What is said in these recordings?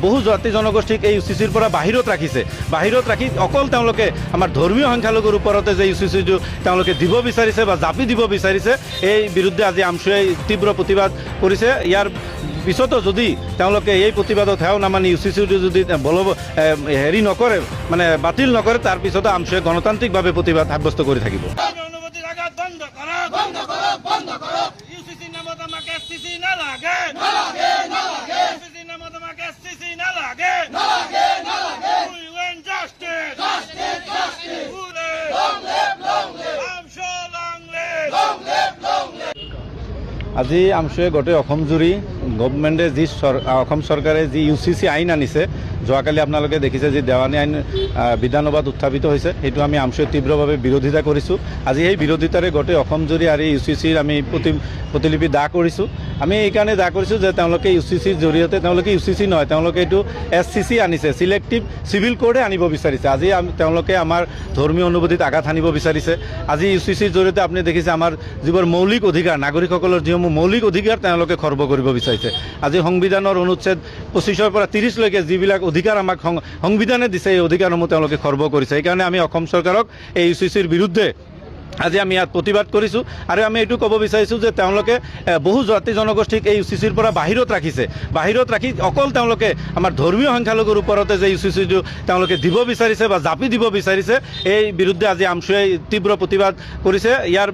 বহু জাতি জনগোষ্ঠীক এই UCCৰ পৰা বাহিৰত ৰাখি অকল তেওঁলোকে আমাৰ ধৰ্মীয় সংখ্যালঘুৰ ওপৰতে যে UCCটো তেওঁলোকে দিব বিচাৰিছে বা জাপি দিব বিচাৰিছে, এই বিৰুদ্ধে আজি আমছুৱে তীব্ৰ প্ৰতিবাদ কৰিছে। ইয়াৰ পিছতো যদি তেওঁলোকে এই প্ৰতিবাদত হেও নামানি UCCটো যদি হেৰি নকৰে, মানে বাতিল নকৰে, তাৰ পিছতো আমছুৱে গণতান্ত্ৰিকভাৱে প্ৰতিবাদ সাব্যস্ত কৰি থাকিব। আজি আমছুৱে গোটেই অসমজুৰি গভৰ্ণমেণ্টে যি অসম চৰকাৰে যি UCC আইন আনিছে, যোৱাকালি আপোনালোকে দেখিছে যি দেৱানী আইন বিধানসভাত উত্থাপিত হৈছে, সেইটো আমি আমছুৱে তীব্ৰভাৱে বিৰোধিতা কৰিছোঁ। আজি সেই বিৰোধিতাৰে গোটেই অসমজুৰি আৰু UCCৰ আমি প্ৰতিলিপি দাহ কৰিছোঁ। আমি এইকাৰণে দাহ কৰিছোঁ যে তেওঁলোকে UCCৰ জৰিয়তে, তেওঁলোকে UCC নহয়, তেওঁলোকে এইটো SCC আনিছে, চিলেক্টিভ চিভিল কোডে আনিব বিচাৰিছে। আজি তেওঁলোকে আমাৰ ধৰ্মীয় অনুভূতিত আঘাত আনিব বিচাৰিছে। আজি UCCৰ জৰিয়তে আপুনি দেখিছে আমাৰ যিবোৰ মৌলিক অধিকাৰ, নাগৰিকসকলৰ যিসমূহ মৌলিক অধিকাৰ তেওঁলোকে খৰ্ব কৰিব বিচাৰিছে। আজি সংবিধানৰ অনুচ্ছেদ 25ৰ পৰা 30লৈকে যিবিলাক অধিকাৰ আমাক সংবিধানে দিছে, এই অধিকাৰসমূহ তেওঁলোকে খৰ্ব কৰিছে। সেইকাৰণে আমি অসম চৰকাৰক এই UCCৰ বিৰুদ্ধে আজি আমি ইয়াত প্ৰতিবাদ কৰিছোঁ। আৰু আমি এইটো ক'ব বিচাৰিছোঁ যে তেওঁলোকে বহু জাতি জনগোষ্ঠীক এই UCCৰ পৰা বাহিৰত ৰাখি অকল তেওঁলোকে আমাৰ ধৰ্মীয় সংখ্যালঘুৰ ওপৰতে যে UCCটো তেওঁলোকে দিব বিচাৰিছে বা জাপি দিব বিচাৰিছে, এই বিৰুদ্ধে আজি আমছুৱে তীব্ৰ প্ৰতিবাদ কৰিছে। ইয়াৰ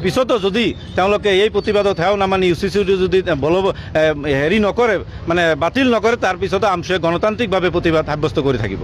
পিছতো যদি তেওঁলোকে এই প্ৰতিবাদত হেও নামানি UCCটো যদি হেৰি নকৰে, মানে বাতিল নকৰে, তাৰ পিছতো আমছুৱে গণতান্ত্ৰিকভাৱে প্ৰতিবাদ সাব্যস্ত কৰি থাকিব।